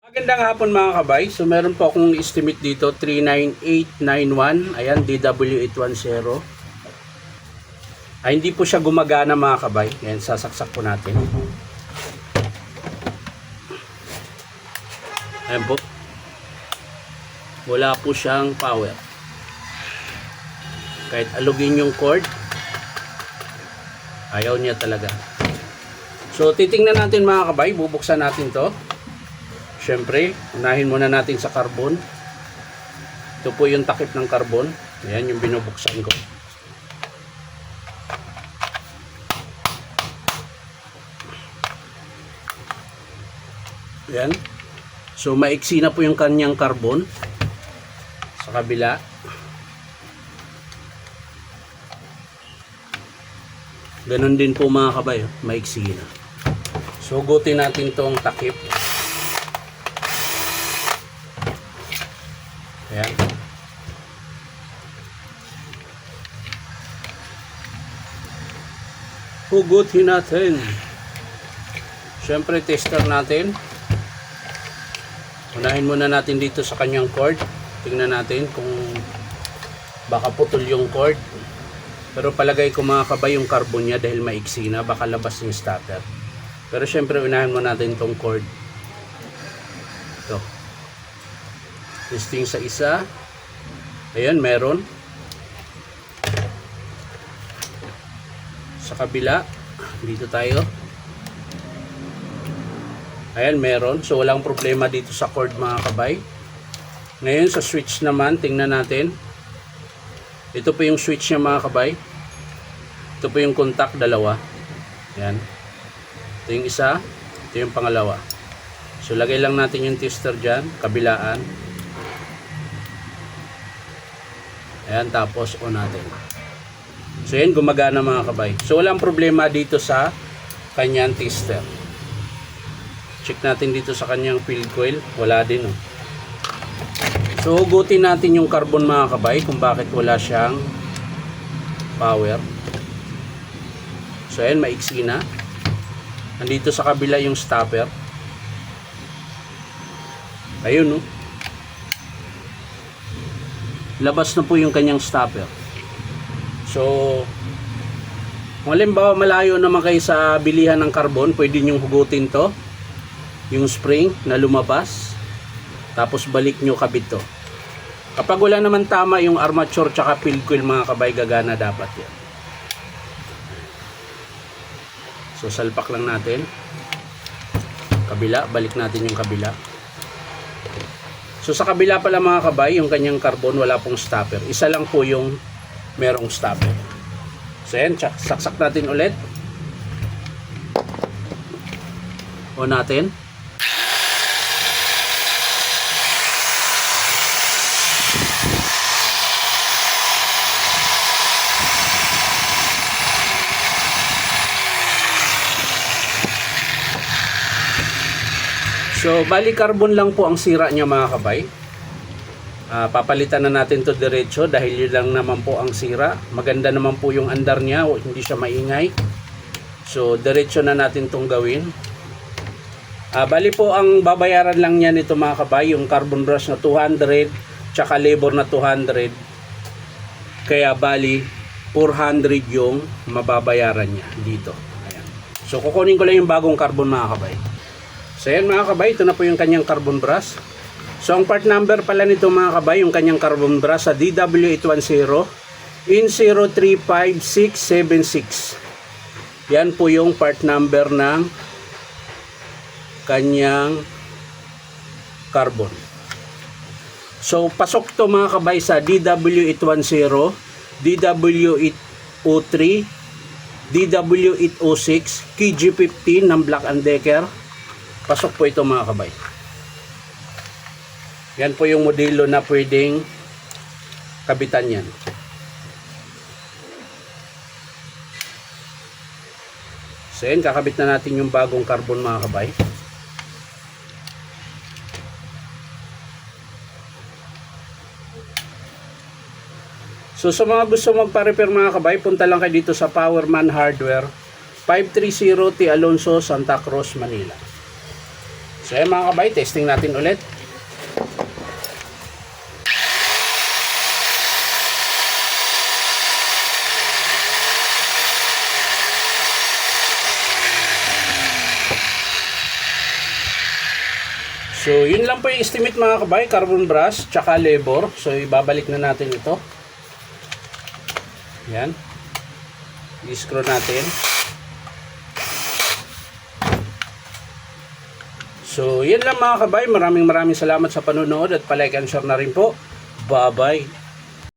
Magandang hapon mga kabay. So meron po akong estimate dito 39891. Ayan, DW810. Hindi po siya gumagana mga kabay. Ayan, sasaksak po natin. Ayan po. Wala po siyang power. Kahit alugin yung cord, ayaw niya talaga. So titingnan natin mga kabay. Bubuksan natin to. Siyempre, unahin muna natin sa carbon. Ito po yung takip ng carbon. Ayan yung binubuksan ko. Ayan. So, maiksi na po yung kanyang carbon. Sa kabila. Ganon din po mga kabay. Maiksi na. So, gutin natin tong takip. Ayan. Hugutin natin. Siyempre, tester natin. Unahin muna natin dito sa kanyang cord. Tingnan natin kung baka putol yung cord. Pero palagay ko mga kabay yung carbon niya dahil maiksi na. Baka labas yung starter. Pero siyempre, unahin muna natin tong cord. Ito. Testing sa isa. Ayan, meron. Sa kabila, dito tayo. Ayan, meron. So, walang problema dito sa cord mga kabay. Ngayon, sa switch naman, tingnan natin. Ito po yung switch niya mga kabay. Ito po yung contact, dalawa. Ayan. Ito yung isa. Ito yung pangalawa. So, lagay lang natin yung tester dyan, kabilaan. Ayan, tapos on natin. So yan, gumagana mga kabay. So walang problema dito sa kanyang tester. Check natin dito sa kanyang field coil. Wala din. So hugutin natin yung carbon mga kabay kung bakit wala siyang power. So yan, maiksi na. Nandito sa kabila yung stopper. Ayun, labas na po yung kanyang stopper. So, kung halimbawa malayo naman kayo sa bilihan ng carbon, pwede nyo hugutin to, yung spring na lumabas, tapos balik nyo kabit to. Kapag wala naman tama yung armature tsaka field coil mga kabay, gagana dapat yan. So, salpak lang natin. Kabila, balik natin yung kabila. So sa kabila pala mga kabay, yung kanyang carbon wala pong stopper. Isa lang po yung merong stopper. So yan, saksak natin ulit. On natin. So, bali carbon lang po ang sira niya mga kabay. Papalitan na natin to diretso dahil yun lang naman po ang sira. Maganda naman po yung andar niya, hindi siya maingay. So, diretso na natin tong gawin. Bali po ang babayaran lang niya nito mga kabay, yung carbon brush na 200, tsaka labor na 200. Kaya bali 400 yung mababayaran niya dito. Ayan. So, kukunin ko lang yung bagong carbon mga kabay. So yan mga kabay, ito na po yung kanyang carbon brush. So ang part number pala nito mga kabay, yung kanyang carbon brush sa DW810 in 035676. Yan po yung part number ng kanyang carbon. So pasok to mga kabay sa DW810, DW803, DW806, KG15 ng Black & Decker. Pasok po ito mga kabay. Yan po yung modelo na pwedeng kabitan yan. So yan, kakabit na natin yung bagong carbon mga kabay. So sa mga gusto magpa-repair mga kabay, punta lang kayo dito sa Powerman Hardware, 530 T. Alonso, Santa Cruz, Manila. So ayan mga kabay, testing natin ulit. So, yun lang po yung estimate mga kabay, carbon brush, tsaka labor. So, ibabalik na natin ito. Yan. I-screw natin. So, yun lang mga kabay. Maraming salamat sa panonood at palike and share na rin po. Bye-bye.